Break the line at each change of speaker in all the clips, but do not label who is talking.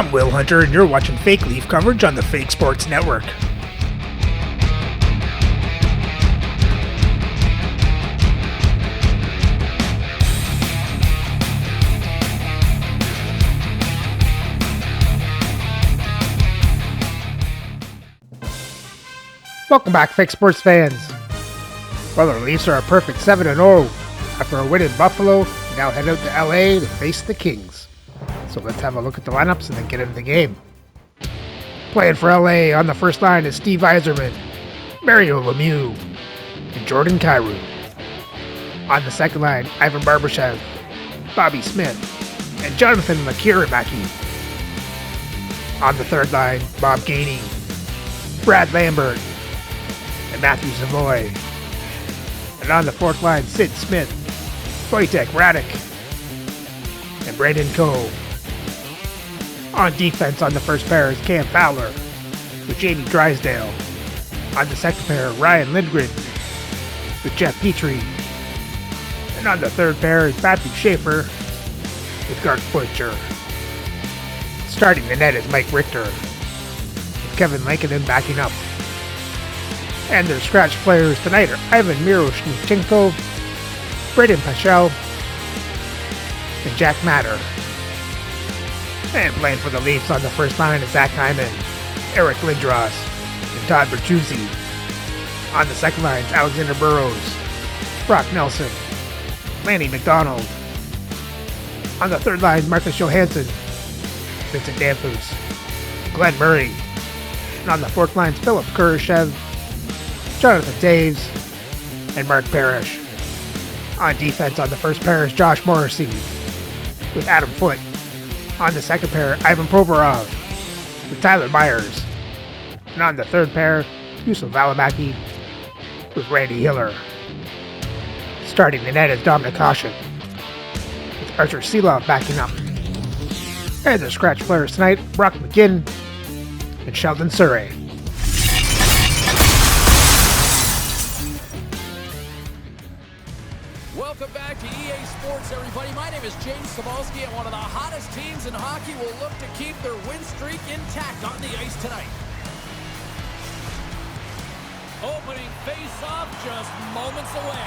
I'm Will Hunter, and you're watching Fake Leaf coverage on the Fake Sports Network. Welcome back, Fake Sports fans. Well, the Leafs are a perfect 7-0 after a win in Buffalo. They now head out to LA to face the Kings. So let's have a look at the lineups and then get into the game. Playing for LA on the first line is Steve Yzerman, Mario Lemieux, and Jordan Kyrou. On the second line, Ivan Barbashev, Bobby Smith, and Jonathan Lekkerimäki. On the third line, Bob Gainey, Brad Lambert, and Matthew Savoy. And on the fourth line, Sid Smith, Wojtek Radek, and Brandon Coe. On defense on the first pair is Cam Fowler with Jamie Drysdale. On the second pair, Ryan Lindgren with Jeff Petrie. And on the third pair is Matthew Schaefer with Garth Butcher. Starting the net is Mike Richter with Kevin Lankinen backing up. And their scratch players tonight are Ivan Miroshnichenko, Braden Paschal, and Jack Matter. And playing for the Leafs on the first line is Zach Hyman, Eric Lindros, and Todd Bertuzzi. On the second line is Alexander Burrows, Brock Nelson, Lanny McDonald. On the third line, Marcus Johansson, Vincent Damphousse, Glenn Murray. And on the fourth line is Philip Kurashev, Jonathan Taves, and Mark Parrish. On defense on the first pair is Josh Morrissey with Adam Foote. On the second pair, Ivan Provorov with Tyler Myers. And on the third pair, Yusuf Valimaki with Randy Hiller. Starting the net is Dominic Hasek with Archer Seelov backing up. And the scratch players tonight, Brock McGinn and Sheldon Surrey.
Welcome back to EA Sports, everybody. My name is James Cebulski, and one of the hottest teams in hockey will look to keep their win streak intact on the ice tonight. Opening face-off just moments away.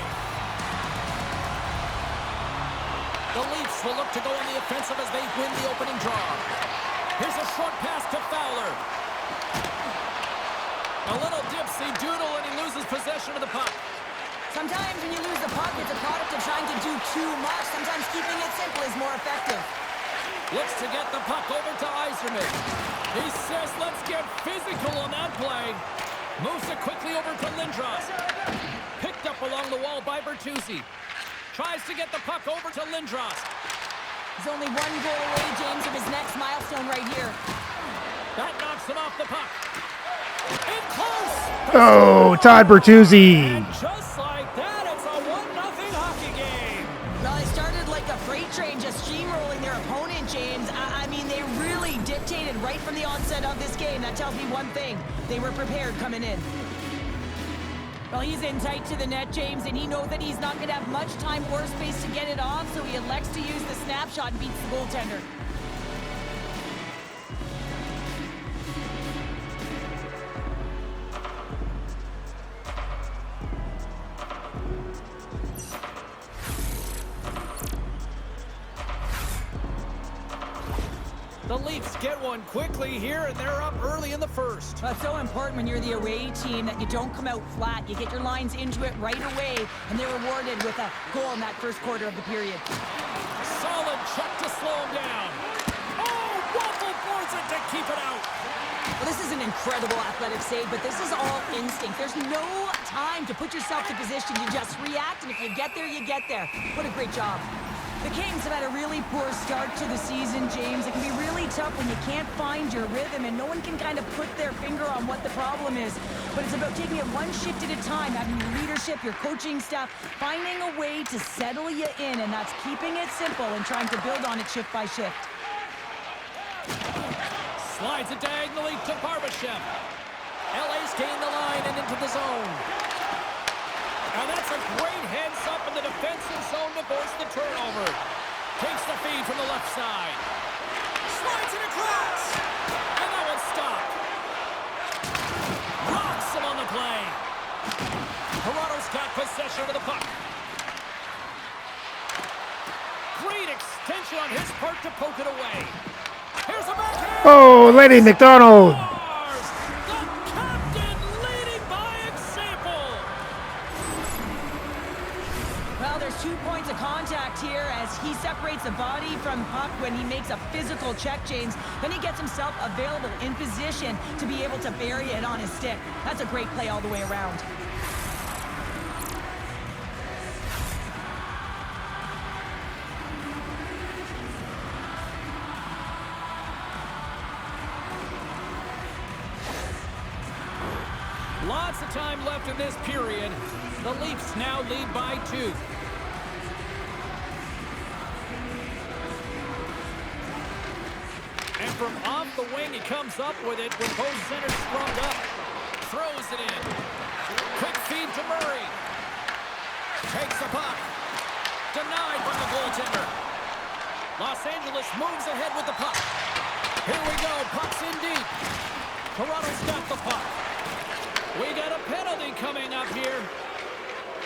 The Leafs will look to go on the offensive as they win the opening draw. Here's a short pass to Fowler. A little dipsy-doodle, and he loses possession of the puck.
Sometimes when you lose the puck, it's a product of trying to do too much. Sometimes keeping it simple is more effective.
Looks to get the puck over to Yzerman. He says, let's get physical on that play. Moves it quickly over to Lindros. Picked up along the wall by Bertuzzi. Tries to get the puck over to Lindros.
He's only one goal away, James, of his next milestone right here.
That knocks him off the puck. In close!
Oh, Todd Bertuzzi.
And just like that, it's a 1-0 hockey game.
Well, it started like a freight train just steamrolling their opponent, James. I mean, they really dictated right from the onset of this game. That tells me one thing. They were prepared coming in. Well, he's in tight to the net, James, and he knows that he's not going to have much time or space to get it off, so he elects to use the snapshot and beats the goaltender.
The Leafs get one quickly here, and they're up early in the first.
That's so important when you're the away team that you don't come out flat. You get your lines into it right away, and they're rewarded with a goal in that first quarter of the period.
Solid check to slow him down. Oh, Waffle boards it to keep it out.
Well, this is an incredible athletic save, but this is all instinct. There's no time to put yourself to position. You just react, and if you get there, you get there. What a great job. The Kings have had a really poor start to the season, James. It can be really tough when you can't find your rhythm and no one can kind of put their finger on what the problem is. But it's about taking it one shift at a time, having your leadership, your coaching staff, finding a way to settle you in, and that's keeping it simple and trying to build on it shift by shift.
Slides it diagonally to Barbashev. LA's gained the line and into the zone. And that's a great heads-up in the defensive zone to force the turnover. Takes the feed from the left side. Slides it across. possession of the puck. Great extension on his part to poke it away. Here's a backhand.
Oh, Lady McDonald.
Scores! The captain leading by example.
Well, there's 2 points of contact here as he separates the body from puck when he makes a physical check, James. Then he gets himself available in position to be able to bury it on his stick. That's a great play all the way around.
Lots of time left in this period. The Leafs now lead by 2. And from off the wing, he comes up with it when both centers scrummed up. Throws it in. Quick feed to Murray. Takes the puck. Denied by the goaltender. Los Angeles moves ahead with the puck. Here we go. Puck's in deep. Toronto's got the puck. We got a penalty coming up here.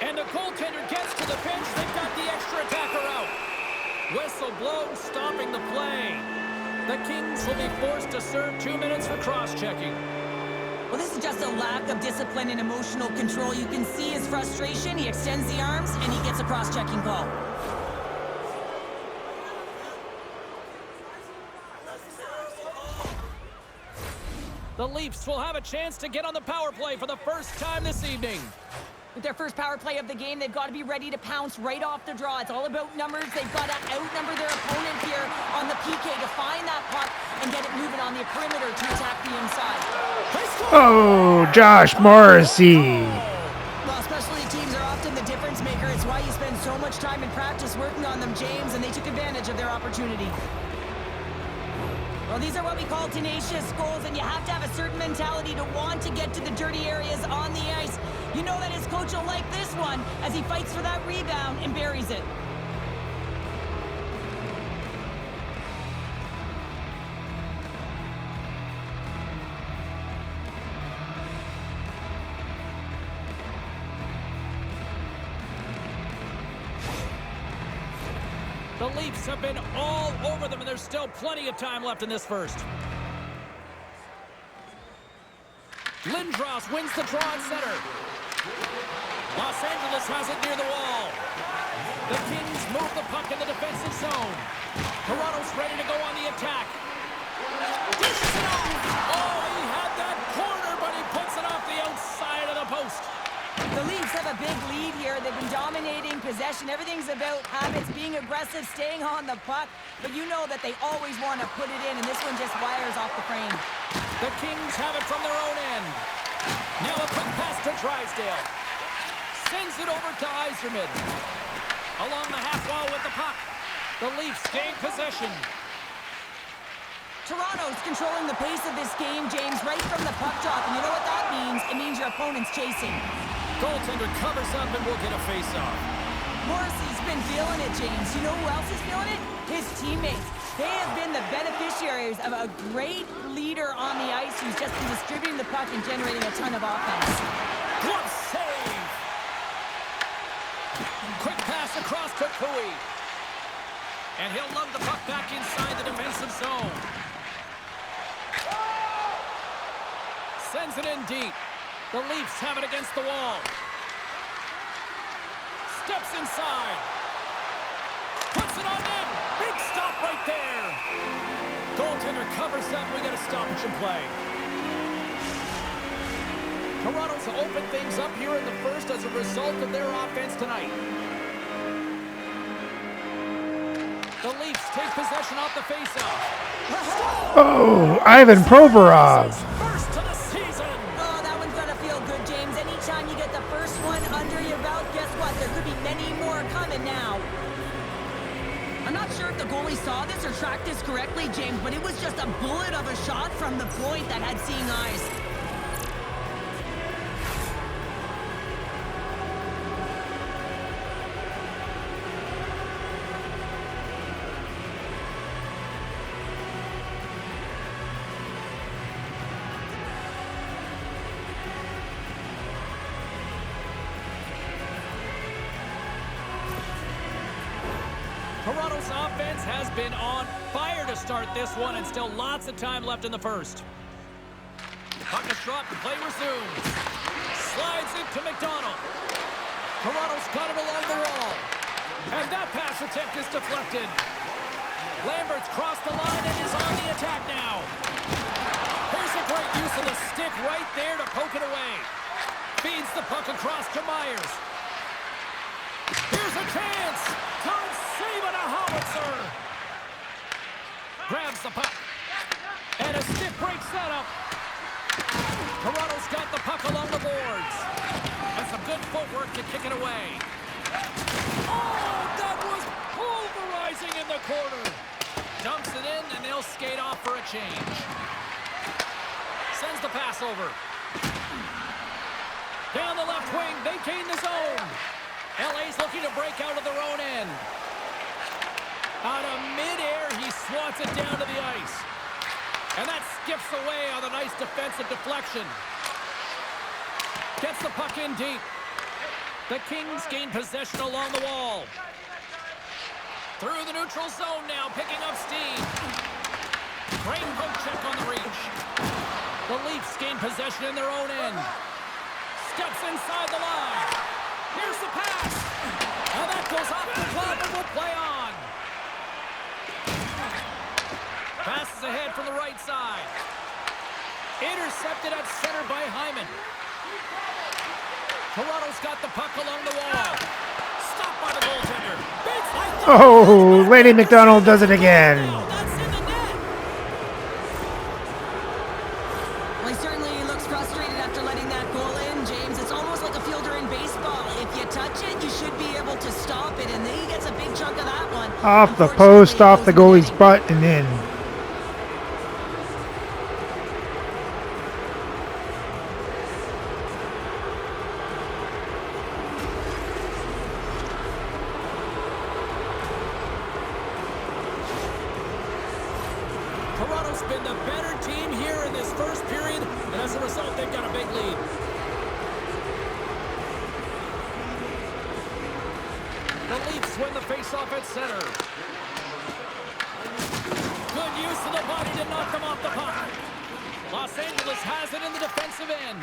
And the goaltender gets to the bench. They've got the extra attacker out. Whistle blown, stopping the play. The Kings will be forced to serve 2 minutes for cross-checking.
Well, this is just a lack of discipline and emotional control. You can see his frustration. He extends the arms, and he gets a cross-checking call.
The Leafs will have a chance to get on the power play for the first time this evening.
With their first power play of the game, they've got to be ready to pounce right off the draw. It's all about numbers. They've got to outnumber their opponent here on the PK to find that puck and get it moving on the perimeter to attack the inside.
Oh, Josh Morrissey.
Well, specialty teams are often the difference maker. It's why you spend so much time in practice working on them, James, and they took advantage of their opportunity. Well, these are what we call tenacious goals, and you have to have a certain mentality to want to get to the dirty areas on the ice. You know that his coach will like this one as he fights for that rebound and buries it.
The Leafs have been all over them, and there's still plenty of time left in this first. Lindros wins the draw at center. Los Angeles has it near the wall. The Kings move the puck in the defensive zone. Toronto's ready to go on the attack. Dishes it off. Oh, he had that corner, but he puts it off the outside of the post.
The Leafs have a big lead here. They've been dominating possession. Everything's about habits, being aggressive, staying on the puck. But you know that they always want to put it in, and this one just wires off the frame.
The Kings have it from their own end. Now a quick pass to Drysdale. Sends it over to Yzerman. Along the half wall with the puck. The Leafs gain possession.
Toronto's controlling the pace of this game, James, right from the puck drop. And you know what that means? It means your opponent's chasing.
Goaltender covers up and will get a face-off.
Morrissey's been feeling it, James. You know who else is feeling it? His teammates. They have been the beneficiaries of a great leader on the ice who's just been distributing the puck and generating a ton of offense.
Glove save! Quick pass across to Cooey. And he'll lug the puck back inside the defensive zone. Sends it in deep. The Leafs have it against the wall. Steps inside. Puts it on in. Big stop right there. Goaltender covers up. We got a stoppage in play. Toronto's opened things up here in the first as a result of their offense tonight. The Leafs take possession off the faceoff.
Oh, Ivan Provorov.
First to the season.
Oh, that one's gonna feel good, James. Anytime you get the first one under your belt, guess what? There could be many more coming now. I'm not sure if the goalie saw this or tracked this correctly, James, but it was just a bullet of a shot from the point that had seeing eyes.
offense has been on fire to start this one, and still lots of time left in the first. Puck is dropped, play resumes. Slides it to McDonald. Toronto's got it along the wall. And that pass attempt is deflected. Lambert's crossed the line and is on the attack now. Here's a great use of the stick right there to poke it away. Feeds the puck across to Myers. Here's a chance. Time saving a howitzer. Grabs the puck. And a stick breaks that up. Toronto's got the puck along the boards. And some good footwork to kick it away. Oh, that was pulverizing in the corner. Dumps it in, and they'll skate off for a change. Sends the pass over. Down the left wing, they gain the zone. LA's looking to break out of their own end. Out of midair, he swats it down to the ice. And that skips away on a nice defensive deflection. Gets the puck in deep. The Kings gain possession along the wall. Through the neutral zone now, picking up steam. Great poke check on the reach. The Leafs gain possession in their own end. Steps inside the line. Here's the pass. And that goes off the glove and will play on. Passes ahead from the right side. Intercepted at center by Hyman. Toronto's got the puck along the wall. Stopped by the goaltender.
Oh, Lady McDonald does it again.
That's in the net.
Well, he certainly looks frustrated after letting that goal in, James. It's almost like a fielder in baseball. If you touch it, you should be able to stop it, and then he gets a big chunk of that one.
Off the post, off the goalie's butt, and in.
Toronto's been the better team here in this first period, and as a result, they've got a big lead. The Leafs win the faceoff at center. Good use of the body to knock them off the puck. Los Angeles has it in the defensive end.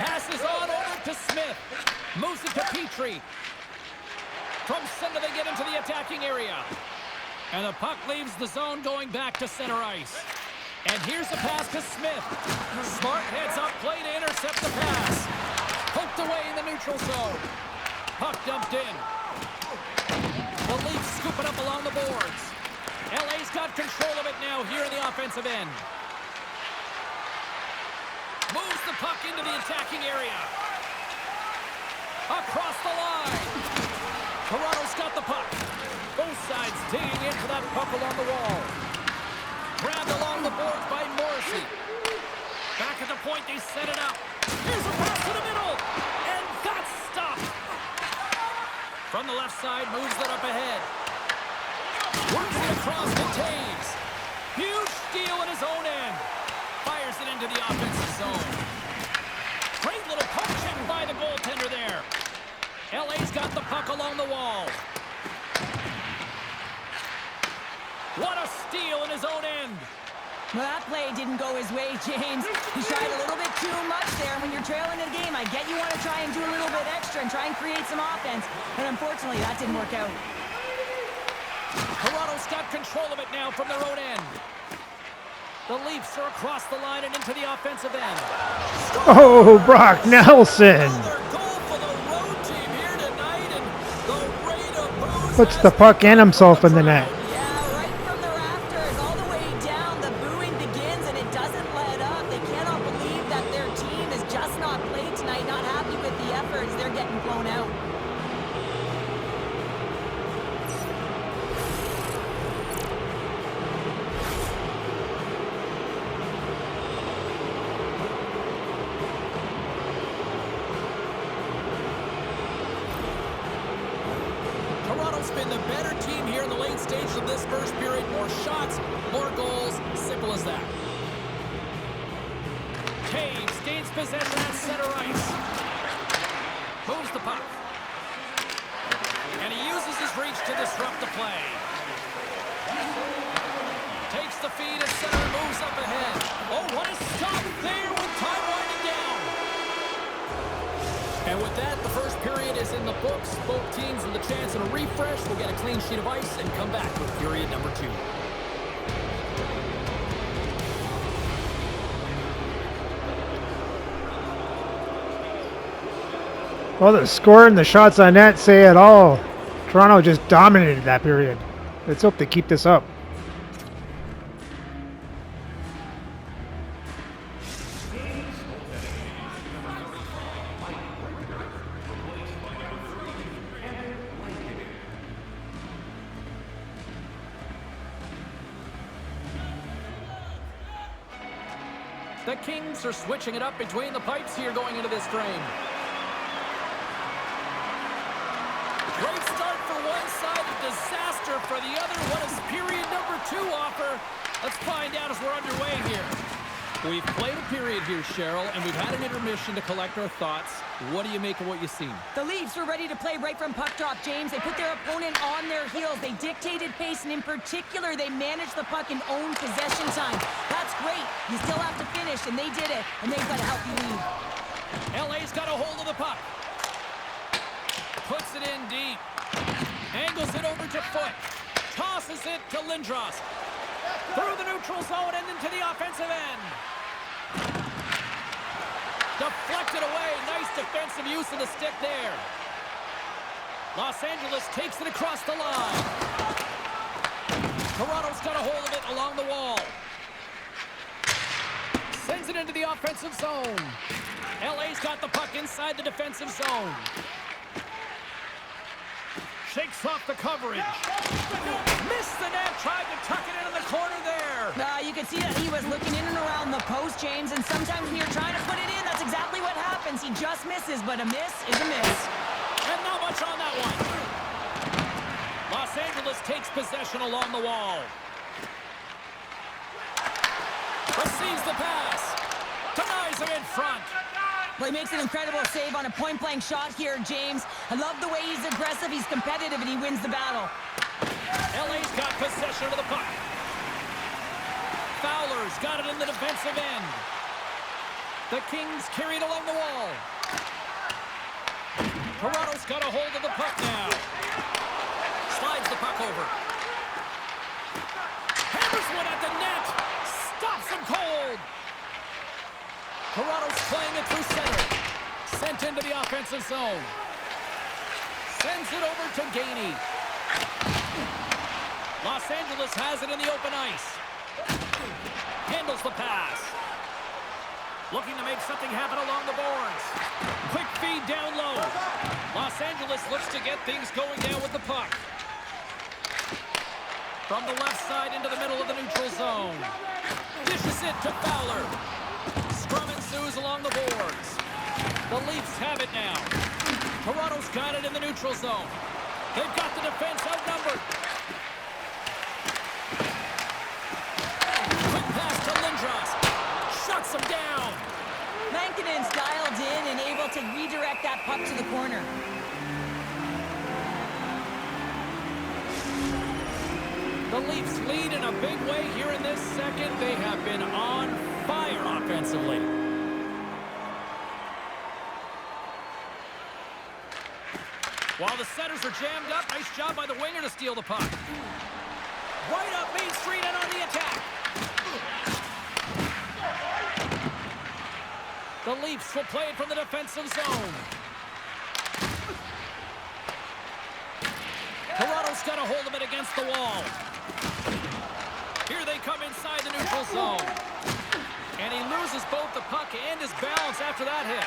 Passes on over to Smith. Moves it to Petrie. From center, they get into the attacking area. And the puck leaves the zone going back to center ice. And here's the pass to Smith. Smart heads up play to intercept the pass. Poked away in the neutral zone. Puck dumped in. The Leafs scoop it up along the boards. LA's got control of it now here in the offensive end. Moves the puck into the attacking area. Across the line. Toronto's got the puck. Both sides digging in for that puck along the wall. Grabbed along the boards by Morrissey. Back at the point, they set it up. Here's a pass to the middle. And that's stopped. From the left side, moves it up ahead. Works it across to Taves. Huge steal in his own end. Fires it into the offensive zone. Great little poke check by the goaltender there. LA's got the puck along the wall. What a steal in his own end.
Well, that play didn't go his way, James. He tried a little bit too much there. When you're trailing in a game, I get you want to try and do a little bit extra and try and create some offense. But unfortunately, that didn't work out.
Toronto's got control of it now from their own end. The Leafs are across the line and into the offensive end.
Oh, Brock Nelson.
Another goal for the road team here tonight, and the rate of booze
Puts
has
the puck
begun
and himself
to
in the net.
Yeah, right from the rafters all the way down, the booing begins and it doesn't let up. They cannot believe that their team is just not played tonight, not happy with the efforts. They're getting blown out.
Toronto's been the better team here in the late stages of this first period. More shots, more goals. Simple as that. Taves gains possession at center ice. Moves the puck. And he uses his reach to disrupt the play. the feed as center moves up ahead. Oh, what a stop there with time winding down. And with that, the first period is in the books. Both teams with a chance at a refresh will get a clean sheet of ice and come back with period number 2.
Well, the score and the shots on net say it all. Toronto just dominated that period. Let's hope they keep this up.
The Kings are switching it up between the pipes here going into this frame. Great start for one side, a disaster for the other. What does period number 2 offer? Let's find out as we're underway here. We've played a period here, Cheryl, and we've had an intermission to collect our thoughts. What do you make of what you've seen?
The Leafs were ready to play right from puck drop, James. They put their opponent on their heels. They dictated pace, and in particular, they managed the puck and owned possession time. That's great. You still have to finish, and they did it, and they've got a healthy lead.
LA's got a hold of the puck. Puts it in deep. Angles it over to Foot. Tosses it to Lindros. Through the neutral zone and into the offensive end. Deflected away. Nice defensive use of the stick there. Los Angeles takes it across the line. Toronto's got a hold of it along the wall. Sends it into the offensive zone. LA's got the puck inside the defensive zone. Shakes off the coverage. Missed the net, tried to tuck it into the corner there.
You can see that he was looking in and around the post, James, and sometimes when you're trying to put it in, that's exactly what happens. He just misses, but a miss is a miss.
And not much on that one. Los Angeles takes possession along the wall. Receives the pass. Denies him in front.
Well, he makes an incredible save on a point-blank shot here, James. I love the way he's aggressive, he's competitive, and he wins the battle.
LA's got possession of the puck. Fowler's got it in the defensive end. The Kings carry it along the wall. Toronto's got a hold of the puck now. Slides the puck over. Hammers one at the net. Stops him cold. Toronto's playing it through center. Sent into the offensive zone. Sends it over to Gainey. Los Angeles has it in the open ice. Handles the pass. Looking to make something happen along the boards. Quick feed down low. Los Angeles looks to get things going down with the puck. From the left side into the middle of the neutral zone. Dishes it to Fowler. Scrum ensues along the boards. The Leafs have it now. Toronto's got it in the neutral zone. They've got the defense outnumbered. Quick pass to Lindros. Shuts him down.
Lankinen's dialed in and able to redirect that puck to the corner.
The Leafs lead in a big way here in this second. They have been on fire offensively. While the setters are jammed up, nice job by the winger to steal the puck. Right up Main Street and on the attack. The Leafs will play it from the defensive zone. Toronto's got a hold of it against the wall. Here they come inside the neutral zone. And he loses both the puck and his balance after that hit.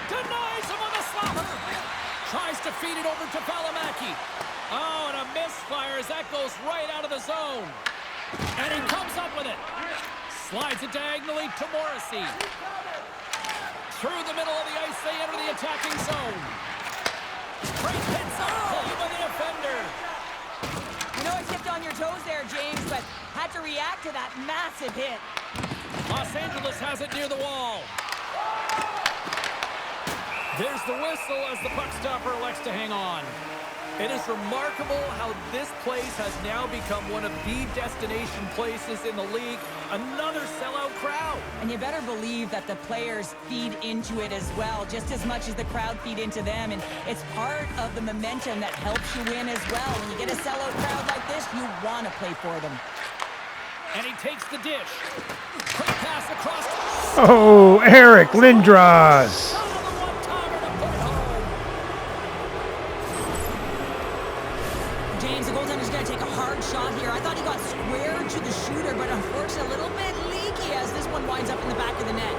Denies him with a slapper. Tries to feed it over to Valimaki. Oh, and a misfire as that goes right out of the zone. And he comes up with it. Slides it diagonally to Morrissey. Through the middle of the ice, they enter the attacking zone. Great hits up, pulled by the defender.
I know I stepped on your toes there, James, but had to react to that massive hit.
Los Angeles has it near the wall. There's the whistle as the puck stopper elects to hang on. It is remarkable how this place has now become one of the destination places in the league. Another sellout crowd.
And you better believe that the players feed into it as well, just as much as the crowd feed into them. And it's part of the momentum that helps you win as well. When you get a sellout crowd like this, you want to play for them.
And he takes the dish. Quick pass across.
Oh, Eric Lindros.
James, the goaltender's going to take a hard shot here. I thought he got square to the shooter, but unfortunately a little bit leaky as this one winds up in the back of the net.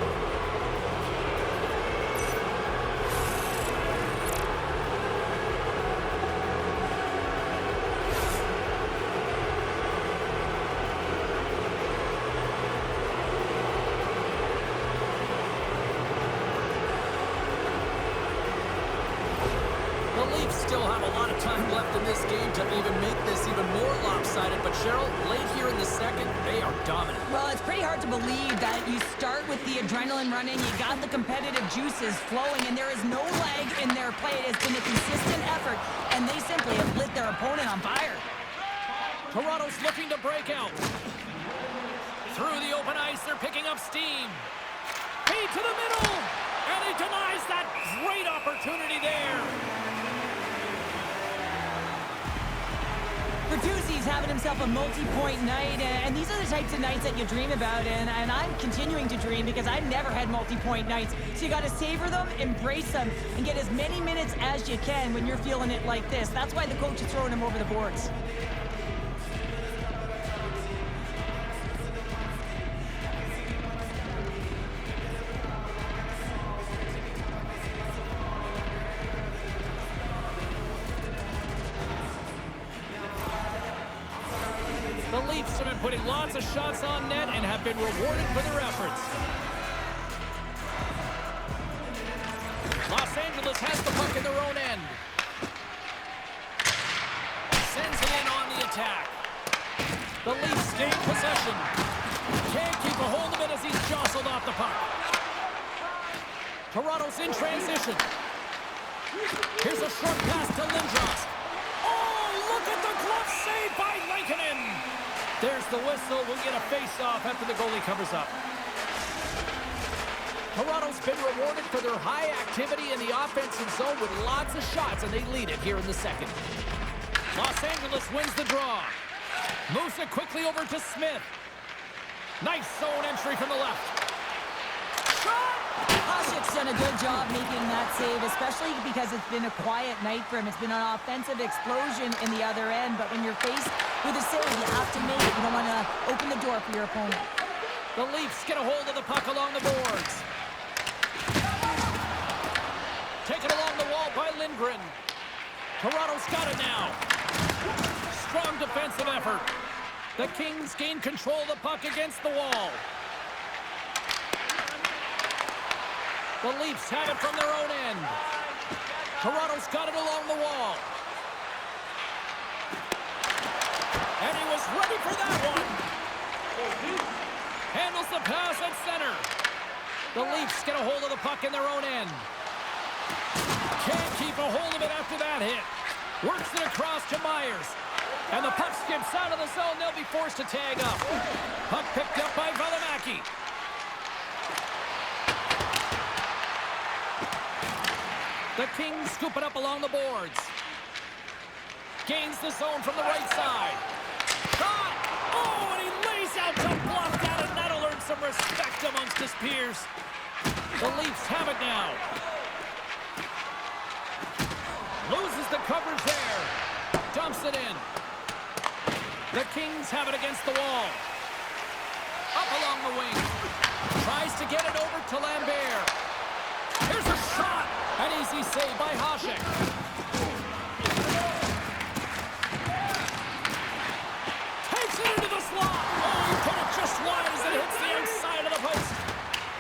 The Leafs still have a lot of time left in this game to even make this even more lopsided. But Cheryl, late here in the second, they are dominant.
Well, it's pretty hard to believe that you start with the adrenaline running, you got the competitive juices flowing, and there is no lag in their play. It has been a consistent effort, and they simply have lit their opponent on fire.
Toronto's looking to break out. Through the open ice, they're picking up steam. Feed to the middle, and he denies that great opportunity there.
Bertuzzi's having himself a multi-point night, and these are the types of nights that you dream about, and I'm continuing to dream because I've never had multi-point nights. So you got to savor them, embrace them, and get as many minutes as you can when you're feeling it like this. That's why the coach is throwing him over the boards.
The Leafs have been putting lots of shots on net and have been rewarded for their efforts. Los Angeles has the puck in their own end. Sends it in on the attack. The Leafs gain possession. Can't keep a hold of it as he's jostled off the puck. Toronto's in transition. Here's a short pass to Lindros. Oh, look at the glove save by Lankinen. There's the whistle. We'll get a face-off after the goalie covers up. Toronto's been rewarded for their high activity in the offensive zone with lots of shots, and they lead it here in the second. Los Angeles wins the draw. Moves it quickly over to Smith. Nice zone entry from the left. Shot!
Hasek's done a good job making that save, especially because it's been a quiet night for him. It's been an offensive explosion in the other end, but when you're faced with a save, you have to make it. You don't want to open the door for your opponent.
The Leafs get a hold of the puck along the boards. Taken along the wall by Lindgren. Toronto's got it now. Strong defensive effort. The Kings gain control of the puck against the wall. The Leafs have it from their own end. Toronto's got it along the wall. And he was ready for that one. Handles the pass at center. The Leafs get a hold of the puck in their own end. Can't keep a hold of it after that hit. Works it across to Myers. And the puck skips out of the zone. They'll be forced to tag up. Puck picked up by Valimaki. The Kings scoop it up along the boards. Gains the zone from the right side. Shot! Oh, and he lays out to block that, and that'll earn some respect amongst his peers. The Leafs have it now. Loses the coverage there. Dumps it in. The Kings have it against the wall. Up along the wing. Tries to get it over to Lambert. Here's a shot. An easy save by Hasek. Takes it into the slot. Oh, he put it just wide as it hits the outside of the post.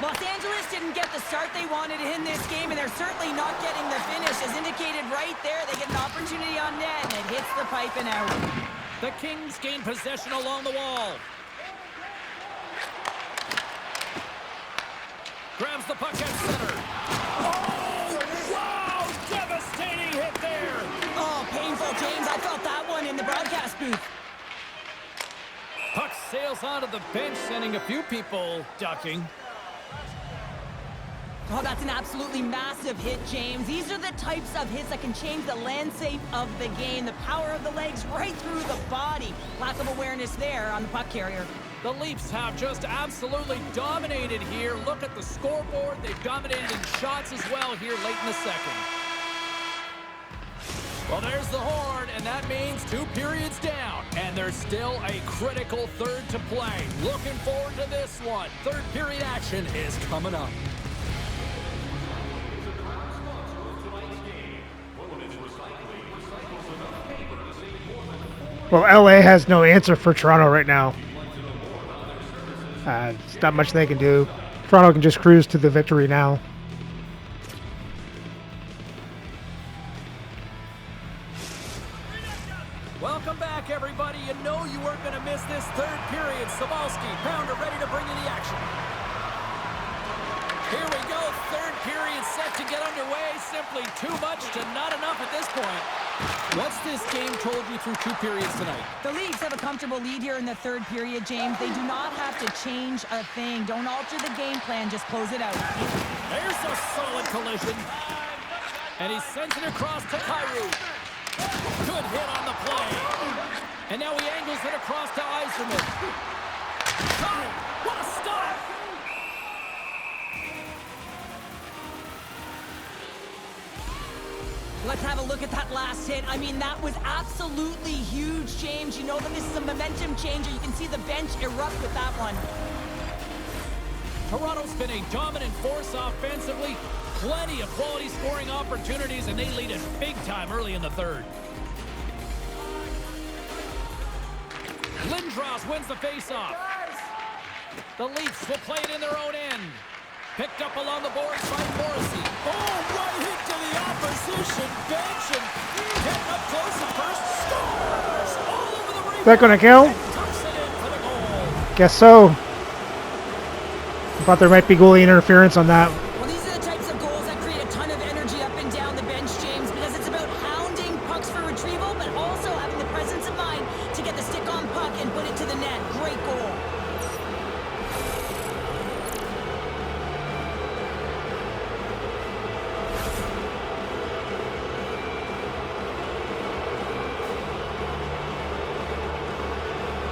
Los Angeles didn't get the start they wanted in this game, and they're certainly not getting the finish. As indicated right there, they get an opportunity on net, and it hits the pipe and out.
The Kings gain possession along the wall. Grabs the puck at center. Oh, wow! Devastating hit there.
Oh, painful
sails onto the bench, sending a few people ducking.
Oh, that's an absolutely massive hit, James. These are the types of hits that can change the landscape of the game. The power of the legs right through the body. Lack of awareness there on the puck carrier.
The Leafs have just absolutely dominated here. Look at the scoreboard. They've dominated in shots as well here late in the second. Well, there's the horn, and that means 2 periods down. And there's still a critical third to play. Looking forward to this one. Third period action is coming up.
Well, LA has no answer for Toronto right now. There's not much they can do. Toronto can just cruise to the victory now.
Welcome back, everybody. You know you weren't going to miss this third period. Sabalski, Pounder ready to bring you the action. Here we go. Third period set to get underway. Simply too much to not enough at this point. What's this game told you through 2 periods tonight?
The Leafs have a comfortable lead here in the third period, James. They do not have to change a thing. Don't alter the game plan. Just close it out.
There's a solid collision. And he sends it across to Kyrou. Good hit on the play. And now he angles it across to Yzerman. Oh, what a stop!
Let's have a look at that last hit. I mean, that was absolutely huge, James. You know that this is a momentum changer. You can see the bench erupt with that one.
Toronto's been a dominant force offensively. Plenty of quality scoring opportunities, and they lead it big time early in the third. Lindros wins the faceoff. The Leafs will play it in their own end. Picked up along the boards by Morrissey. Oh, right hit to the opposition bench, and getting up close and first scores all over the rebound.
That gonna count?
Tucks it in for the goal.
Guess so. I thought there might be goalie interference on that.
Well, these are the types of goals that create a ton of energy up and down the bench, James, because it's about hounding pucks for retrieval, but also having the presence of mind to get the stick on puck and put it to the net. Great goal.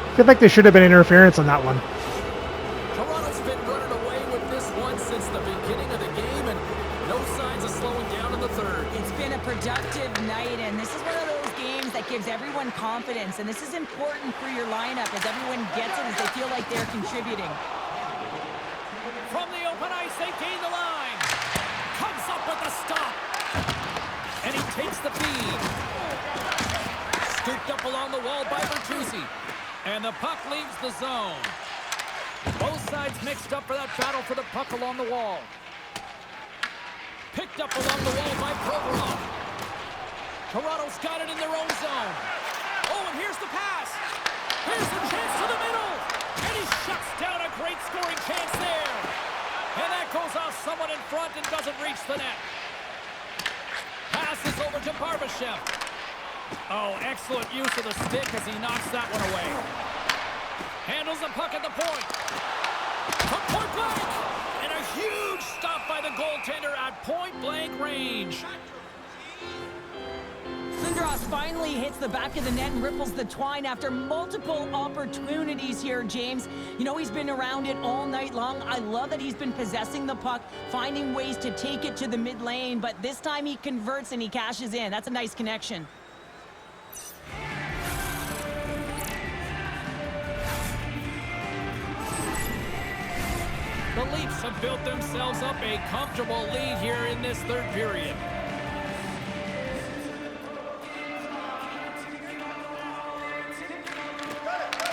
I feel like there should have been interference on that one.
Toronto's been running away with this one since the beginning of the game, and no signs of slowing down in the third.
It's been a productive night, and this is one of those games that gives everyone confidence, and this is important for your lineup as everyone gets it, as they feel like they're contributing.
From the open ice, they gain the line. Comes up with the stop. And he takes the feed. Scooped up along the wall by Bertuzzi. And the puck leaves the zone. Both sides mixed up for that battle for the puck along the wall. Picked up along the wall by Provorov. Toronto's got it in their own zone. Oh, and here's the pass. Here's the chance to the middle. And he shuts down a great scoring chance there. And that goes off someone in front and doesn't reach the net. Passes over to Barbashev. Oh, excellent use of the stick as he knocks that one away. Handles the puck at the point. From point blank. And a huge stop by the goaltender at point blank range.
Lindros finally hits the back of the net and ripples the twine after multiple opportunities here, James. You know, he's been around it all night long. I love that he's been possessing the puck, finding ways to take it to the mid lane, but this time he converts and he cashes in. That's a nice connection.
The Leafs have built themselves up a comfortable lead here in this third period.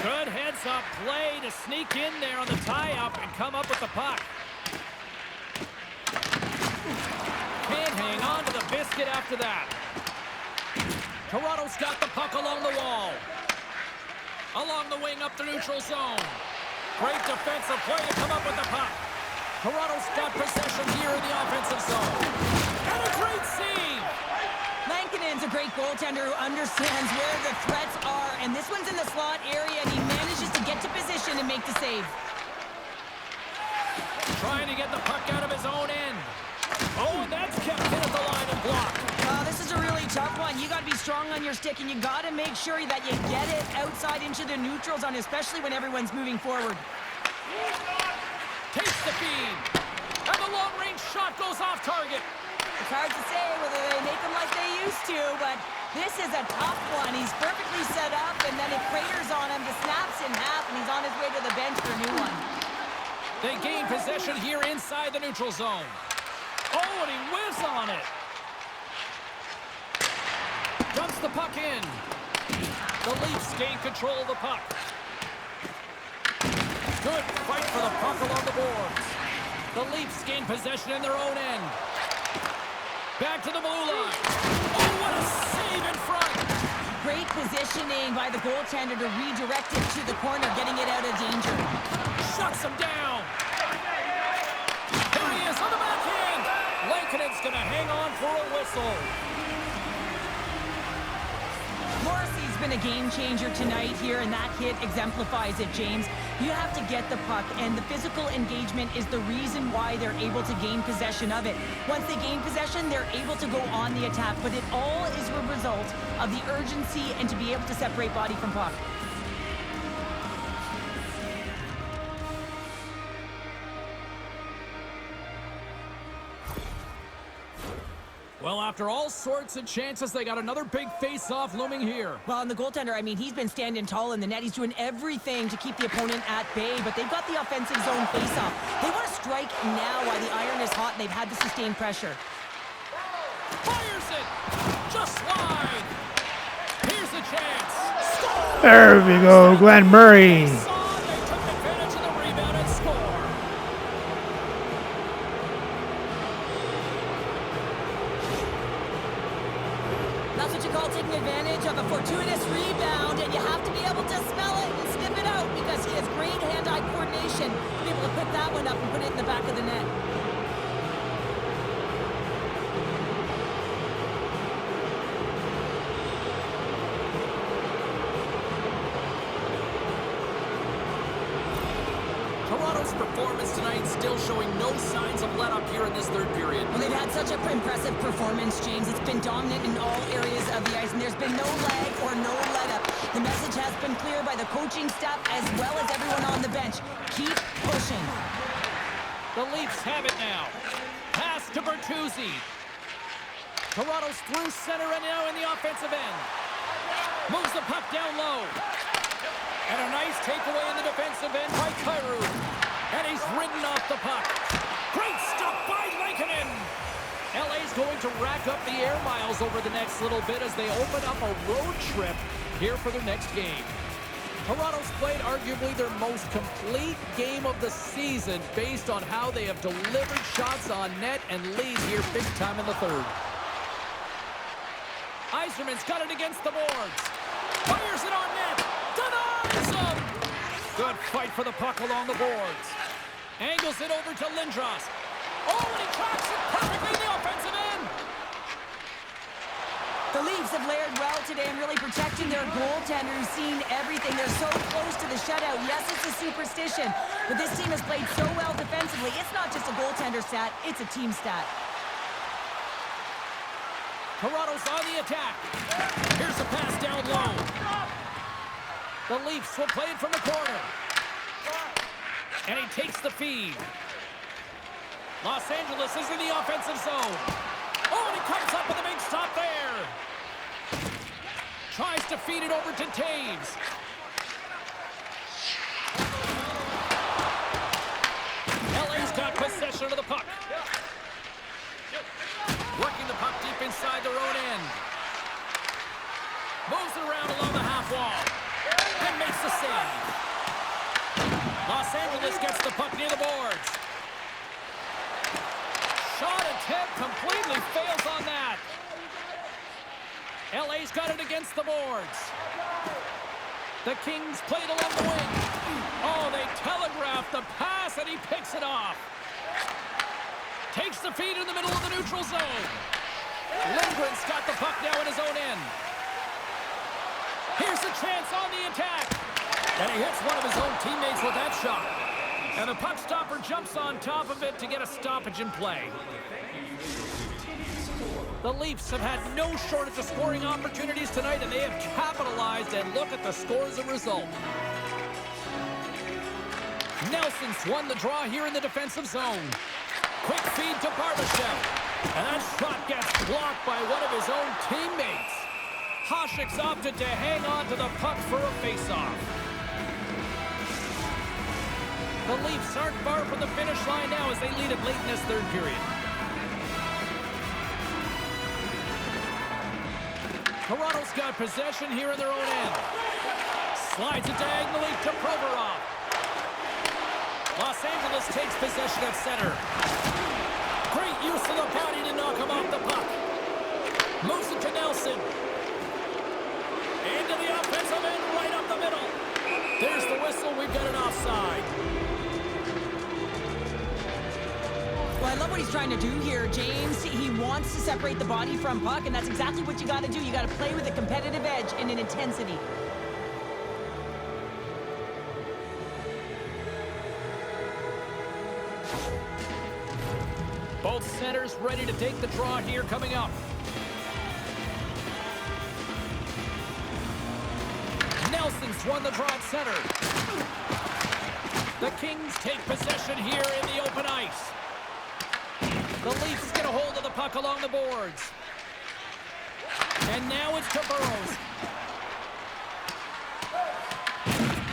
Good heads-up play to sneak in there on the tie-up and come up with the puck. Can't hang on to the biscuit after that. Toronto's got the puck along the wall. Along the wing up the neutral zone. Great defensive play to come up with the puck. Toronto's got possession here in the offensive zone. And a great save!
Lankinen's a great goaltender who understands where the threats are, and this one's in the slot area, and he manages to get to position tough one. You got to be strong on your stick, and you got to make sure that you get it outside into the neutral zone, especially when everyone's moving forward.
Takes the feed. And the long-range shot goes off target.
It's hard to say whether they make them like they used to, but this is a tough one. He's perfectly set up, and then it craters on him. The snap's in half, and he's on his way to the bench for a new one.
They gain possession here inside the neutral zone. Oh, and he whiffs on it. Dumps the puck in. The Leafs gain control of the puck. Good fight for the puck along the boards. The Leafs gain possession in their own end. Back to the blue line. Oh, what a save in front.
Great positioning by the goaltender to redirect it to the corner, getting it out of danger.
Shuts him down. There he is on the backhand. Lankinen's going to hang on for a whistle.
Morrissey's been a game changer tonight here, and that hit exemplifies it, James. You have to get the puck, and the physical engagement is the reason why they're able to gain possession of it. Once they gain possession, they're able to go on the attack, but it all is a result of the urgency and to be able to separate body from puck.
Well, after all sorts of chances, they got another big face-off looming here.
Well, and the goaltender, I mean, he's been standing tall in the net. He's doing everything to keep the opponent at bay, but they've got the offensive zone face-off. They want to strike now while the iron is hot, and they've had to sustain pressure.
Fires it! Just wide! Here's a chance! Score!
There we go, Glenn Murray.
They took advantage of the rebound and score.
That's what you call taking advantage of a fortuitous rebound, and you have to be able to smell it and sniff it out because he has great hand-eye coordination to be able to pick that one up and put it in the back of the net.
Toronto's performance tonight still showing no signs of let-up here in this third period.
Well, they've had such an impressive performance, James. It's been dominant in all areas of the ice, and there's been no lag or no let-up. The message has been clear by the coaching staff as well as everyone on the bench. Keep pushing.
The Leafs have it now. Pass to Bertuzzi. Toronto's through center and now in the offensive end. Moves the puck down low. And a nice takeaway in the defensive end by Kyrou. And he's ridden off the puck. Great stop by Lankinen. LA's going to rack up the air miles over the next little bit as they open up a road trip here for their next game. Toronto's played arguably their most complete game of the season based on how they have delivered shots on net and lead here big time in the third. Yzerman's got it against the boards. Fires it on net. Denies him. Good fight for the puck along the boards. Angles it over to Lindros. Oh, and he tracks it perfectly in the offensive end.
The Leafs have layered well today and really protecting their goaltender who's seen everything. They're so close to the shutout. Yes, it's a superstition, but this team has played so well defensively. It's not just a goaltender stat, it's a team stat.
Toronto's on the attack. Here's a pass down low. The Leafs will play it from the corner. And he takes the feed. Los Angeles is in the offensive zone. Oh, and he comes up with a big stop there. Tries to feed it over to Taves. LA's got possession of the puck. Working the puck deep inside their own end. Moves it around along the half wall. And makes the save. Los Angeles gets the puck near the boards. Shot attempt completely fails on that. LA's got it against the boards. The Kings played along the wing. Oh, they telegraphed the pass and he picks it off. Takes the feed in the middle of the neutral zone. Lindgren's got the puck now in his own end. Here's a chance on the attack. And he hits one of his own teammates with that shot. And the puck stopper jumps on top of it to get a stoppage in play. The Leafs have had no shortage of scoring opportunities tonight, and they have capitalized, and look at the score as a result. Nelson's won the draw here in the defensive zone. Quick feed to Barbashev. And that shot gets blocked by one of his own teammates. Hasek's opted to hang on to the puck for a faceoff. The Leafs aren't far from the finish line now as they lead it late in this third period. Toronto's got possession here in their own end. Slides it diagonally to Provorov. Los Angeles takes possession at center. Great use of the body to knock him off the puck. Moves it to Nelson. Into the offensive end, right up the middle. There's the whistle. We've got an offside.
Well, I love what he's trying to do here, James. He wants to separate the body from puck, and that's exactly what you got to do. You got to play with a competitive edge and an intensity.
Both centers ready to take the draw here coming up. Nelson's won the draw at center. The Kings take possession here in the open ice. The Leafs get a hold of the puck along the boards. And now it's to Burrows.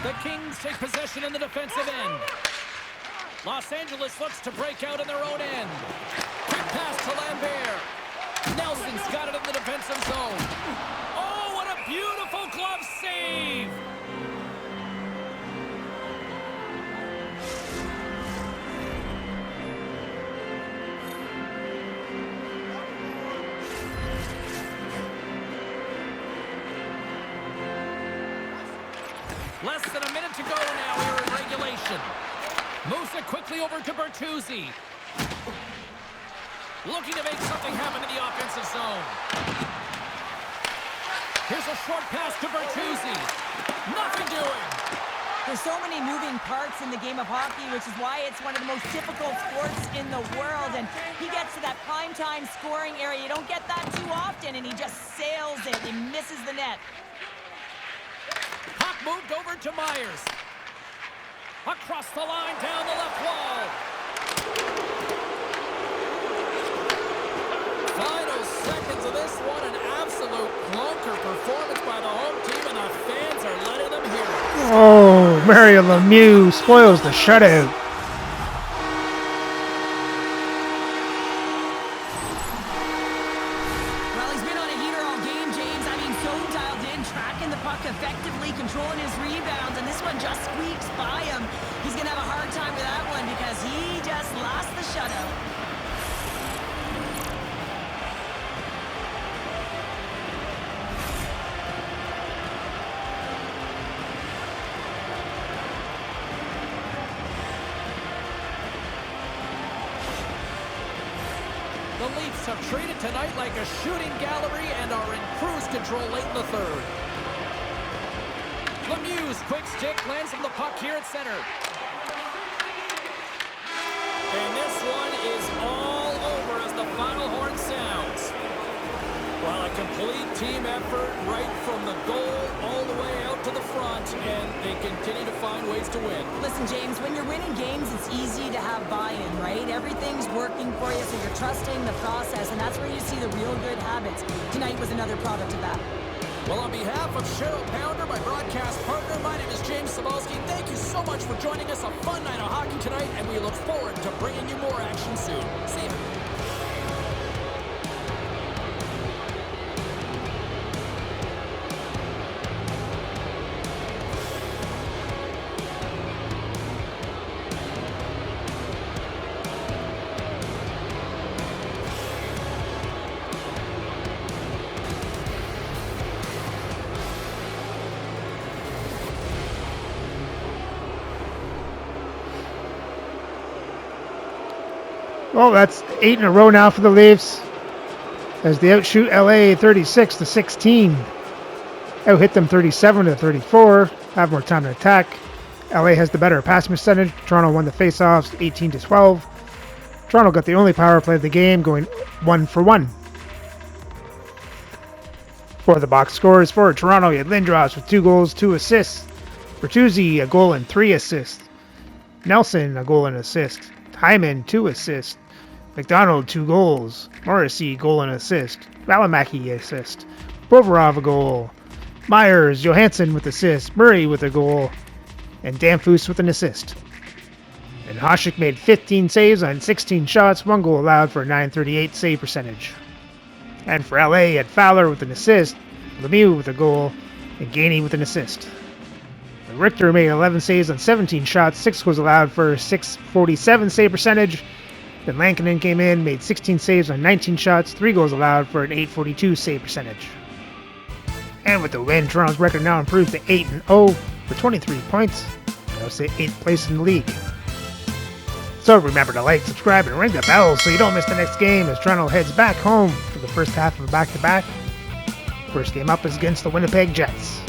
The Kings take possession in the defensive end. Los Angeles looks to break out in their own end. Quick pass to Lambert. Nelson's got it in the defensive zone. Oh, what a beautiful glove save! Less than a minute to go now here in regulation. Moves it quickly over to Bertuzzi. Looking to make something happen in the offensive zone. Here's a short pass to Bertuzzi. Nothing doing.
There's so many moving parts in the game of hockey, which is why it's one of the most difficult sports in the world. And he gets to that primetime scoring area. You don't get that too often, and he just sails it. He misses the net.
Puck moved over to Myers. Across the line, down the left wall. Final seconds of this one, an absolute clunker performance by the home team, and the fans are letting them hear it.
Oh, Mario Lemieux spoils the shutout.
Well, he's been on a heater all game, James. I mean, so dialed in, tracking the puck effectively, controlling his rebounds, and this one just squeaks by him. He's going to have a hard time with that one because he just lost the shutout.
The Leafs have treated tonight like a shooting gallery and are in cruise control late in the third. Lemieux's quick stick lands on the puck here at center. And this one is all over as the final horn sounds. Well, a complete team effort right from the goal all the way out to the front, and they continue to find ways to win.
Listen, James, when you're winning games, it's easy to have buy-in, right? Everything's working for you, so you're trusting the process, and that's where you see the real good habits. Tonight was another product of that.
Well, on behalf of Cheryl Pounder, my broadcast partner, my name is James Cebulski. Thank you so much for joining us. A fun night of hockey tonight, and we look forward to bringing you more action soon. See you.
Well, that's 8 in a row now for the Leafs as they outshoot LA 36-16. Out hit them 37-34. Have more time to attack. LA has the better pass percentage. Toronto won the faceoffs 18-12. Toronto got the only power play of the game, going 1 for 1. For the box scores for Toronto, you had Lindros with 2 goals, 2 assists. Bertuzzi, a goal and 3 assists. Nelson, a goal and assist. Hyman, 2 assists. McDonald, 2 goals. Morrissey, goal and assist. Valimaki, assist. Provorov, a goal. Myers, Johansson with assist. Murray with a goal. And Danfus with an assist. And Hasek made 15 saves on 16 shots, 1 goal allowed for a .938 save percentage. And for LA, you had Fowler with an assist, Lemieux with a goal, and Gainey with an assist. And Richter made 11 saves on 17 shots, 6 goals allowed for a .647 save percentage. Then Lankinen came in, made 16 saves on 19 shots, 3 goals allowed for an .842 save percentage. And with the win, Toronto's record now improved to 8-0 for 23 points. They'll sit 8th place in the league. So remember to like, subscribe, and ring the bell so you don't miss the next game as Toronto heads back home for the first half of a back-to-back. First game up is against the Winnipeg Jets.